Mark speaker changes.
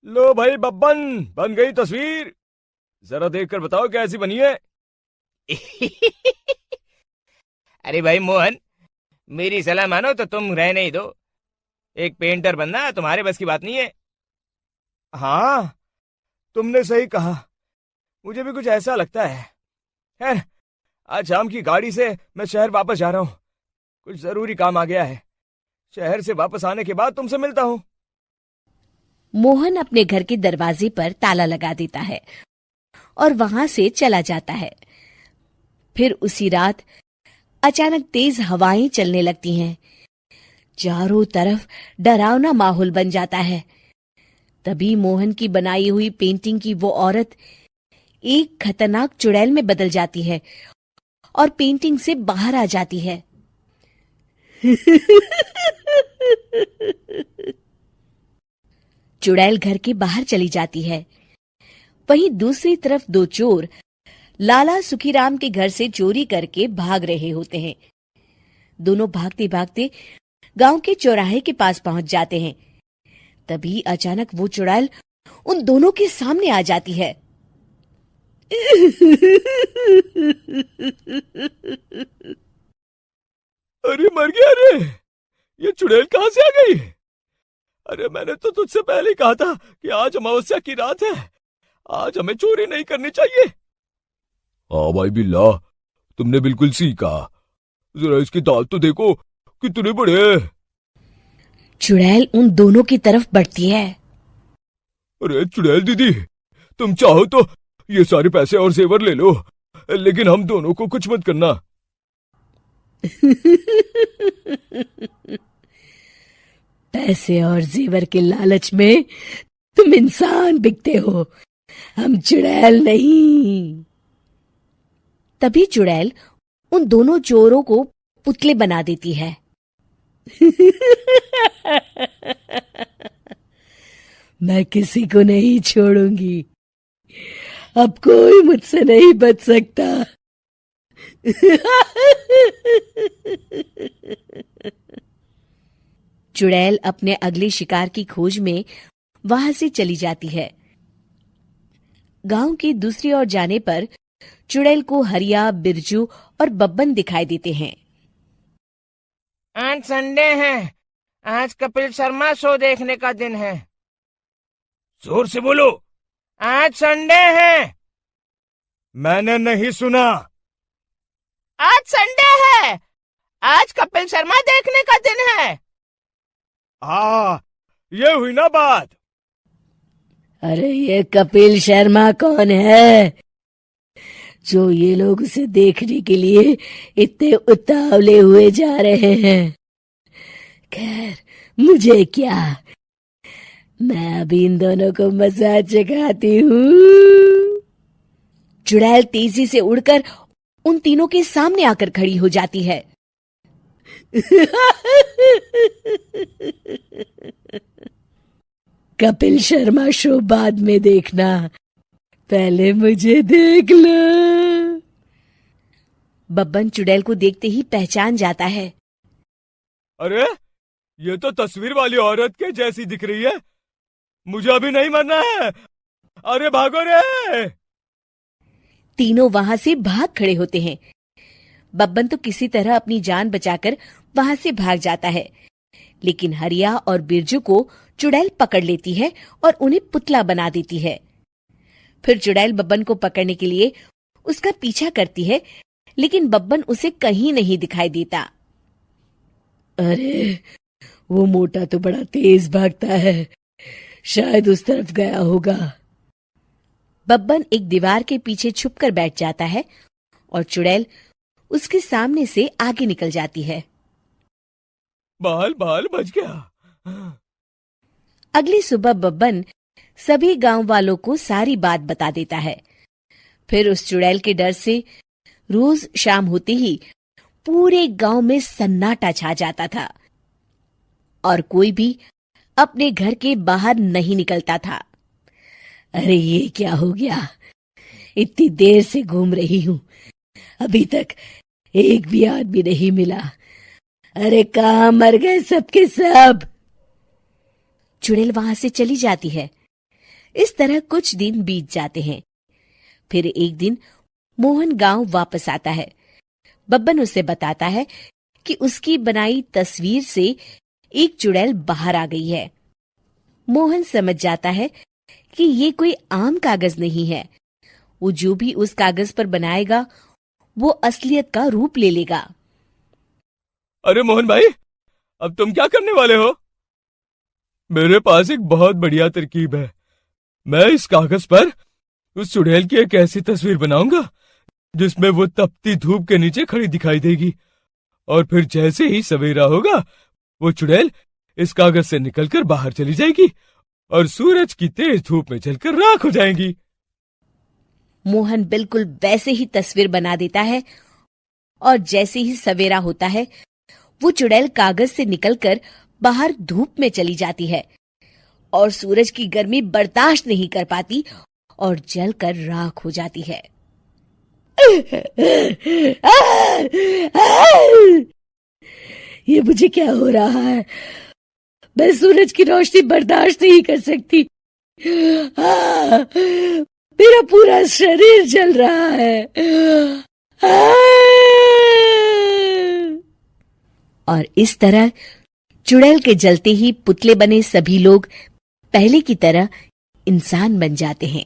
Speaker 1: लो भाई बब्बन, बन गई तस्वीर। जरा देखकर बताओ कैसी बनी है।
Speaker 2: अरे भाई मोहन, मेरी सलाह मानो तो तुम रहने ही दो। एक पेंटर बनना तुम्हारे बस की बात नहीं है।
Speaker 1: हाँ, तुमने सही कहा। मुझे भी कुछ ऐसा लगता है। खैर, आज शाम की गाड़ी से मैं शहर वापस जा रहा हूँ। कुछ जरूरी काम आ गया है। शहर से वापस आने के बाद तुमसे मिलता हूँ।
Speaker 3: मोहन अपने घर के दरवाजे पर ताला लगा देता है और वहां से चला जाता है। फिर उसी रात अचानक तेज हवाएं चलने लगती हैं। चारों तरफ डरावना माहौल बन जाता है। तभी मोहन की बनाई हुई पेंटिंग की वो औरत एक खतरनाक चुड़ैल में बदल जाती है और पेंटिंग से बाहर आ जाती है। चुड़ैल घर के बाहर चली जाती है। वहीं दूसरी तरफ दो चोर लाला सुखीराम के घर से चोरी करके भाग रहे होते हैं। दोनों भागते भागते गांव के चौराहे के पास पहुंच जाते हैं। तभी अचानक वो चुड़ैल उन दोनों के सामने आ जाती है।
Speaker 1: अरे मर गया रे। ये चुड़ैल कहाँ से आ गई? अरे मैंने तो तुझसे पहले ही कहा था कि आज अमावस्या की रात है। आज हमें चोरी नहीं करनी चाहिए। हाँ भाई बिल्ला, तुमने बिल्कुल सही कहा। जरा इसके दांत तो देखो, कितने बड़े हैं।
Speaker 3: चुड़ैल उन दोनों की तरफ बढ़ती है।
Speaker 1: अरे चुड़ैल दीदी, तुम चाहो तो ये सारे पैसे और जेवर ले लो, लेकिन हम दोनों को कुछ मत करना।
Speaker 3: पैसे और जेवर के लालच में तुम इंसान बिकते हो, हम चुड़ैल नहीं। तभी चुड़ैल उन दोनों चोरों को पुतले बना देती है। मैं किसी को नहीं छोड़ूंगी। अब कोई मुझसे नहीं बच सकता। चुड़ैल अपने अगले शिकार की खोज में वहां से चली जाती है। गांव की दूसरी ओर जाने पर चुड़ैल को हरिया, बिरजू और बब्बन दिखाई देते हैं।
Speaker 2: आज संडे है। आज कपिल शर्मा शो देखने का दिन है।
Speaker 1: जोर से बोलो।
Speaker 2: आज संडे है।
Speaker 1: मैंने नहीं सुना।
Speaker 2: आज संडे है। आज कपिल शर्मा देखने का दिन है।
Speaker 1: हाँ, ये हुई ना बात।
Speaker 3: अरे ये कपिल शर्मा कौन है जो ये लोग उसे देखने के लिए इतने उतावले हुए जा रहे हैं? खैर, मुझे क्या, मैं अभी इन दोनों को मजा चखाती हूँ। चुड़ैल तेजी से उड़कर उन तीनों के सामने आकर खड़ी हो जाती है। कपिल शर्मा शो बाद में देखना, पहले मुझे देख लो। बब्बन चुड़ैल को देखते ही पहचान जाता है।
Speaker 1: अरे ये तो तस्वीर वाली औरत के जैसी दिख रही है। मुझे अभी नहीं मरना है। अरे भागो रे।
Speaker 3: तीनों वहां से भाग खड़े होते हैं। बब्बन तो किसी तरह अपनी जान बचाकर वहां से भाग जाता है, लेकिन हरिया और बिरजू को चुड़ैल पकड़ लेती है और उन्हें पुतला बना देती है। फिर चुड़ैल बब्बन को पकड़ने के लिए उसका पीछा करती है, लेकिन बब्बन उसे कहीं नहीं दिखाई देता। अरे वो मोटा तो बड़ा तेज भागता है, शायद उस तरफ गया होगा। बब्बन एक दीवार के पीछे छुपकर बैठ जाता है और चुड़ैल उसके सामने से आगे निकल जाती है।
Speaker 1: बाल बाल बच गया।
Speaker 3: अगली सुबह बब्बन सभी गांव वालों को सारी बात बता देता है। फिर उस चुड़ैल के डर से रोज शाम होते ही पूरे गांव में सन्नाटा छा जाता था और कोई भी अपने घर के बाहर नहीं निकलता था। अरे ये क्या हो गया? इतनी देर से घूम रही हूं, अभी तक एक भी आदमी नहीं मिला। अरे कहां मर गए सबके सब? चुड़ैल वहां से चली जाती है, इस तरह कुछ दिन बीत जाते हैं। फिर एक दिन मोहन गांव वापस आता है। बब्बन उसे बताता है कि उसकी बनाई तस्वीर से एक चुड़ैल बाहर आ गई है। मोहन समझ जाता है कि ये कोई आम कागज नहीं है। वो जो भी उस कागज पर बनाएगा वो असलियत का रूप ले लेगा।
Speaker 1: अरे मोहन भाई, अब तुम क्या करने वाले हो? मेरे पास एक बहुत बढ़िया तरकीब है। मैं इस कागज पर उस चुड़ैल की एक ऐसी तस्वीर बनाऊंगा जिसमें वो तपती धूप के नीचे खड़ी दिखाई देगी, और फिर जैसे ही सवेरा होगा वो चुड़ैल इस कागज से निकलकर बाहर चली जाएगी और सूरज की तेज धूप में जलकर राख हो जाएगी।
Speaker 3: मोहन बिल्कुल वैसे ही तस्वीर बना देता है और जैसे ही सवेरा होता है वो चुड़ैल कागज से निकलकर बाहर धूप में चली जाती है और सूरज की गर्मी बर्दाश्त नहीं कर पाती और जलकर राख हो जाती है। ये मुझे क्या हो रहा है? मैं सूरज की रोशनी बर्दाश्त नहीं कर सकती। मेरा पूरा शरीर जल रहा है। और इस तरह चुड़ैल के जलते ही पुतले बने सभी लोग पहले की तरह इंसान बन जाते हैं।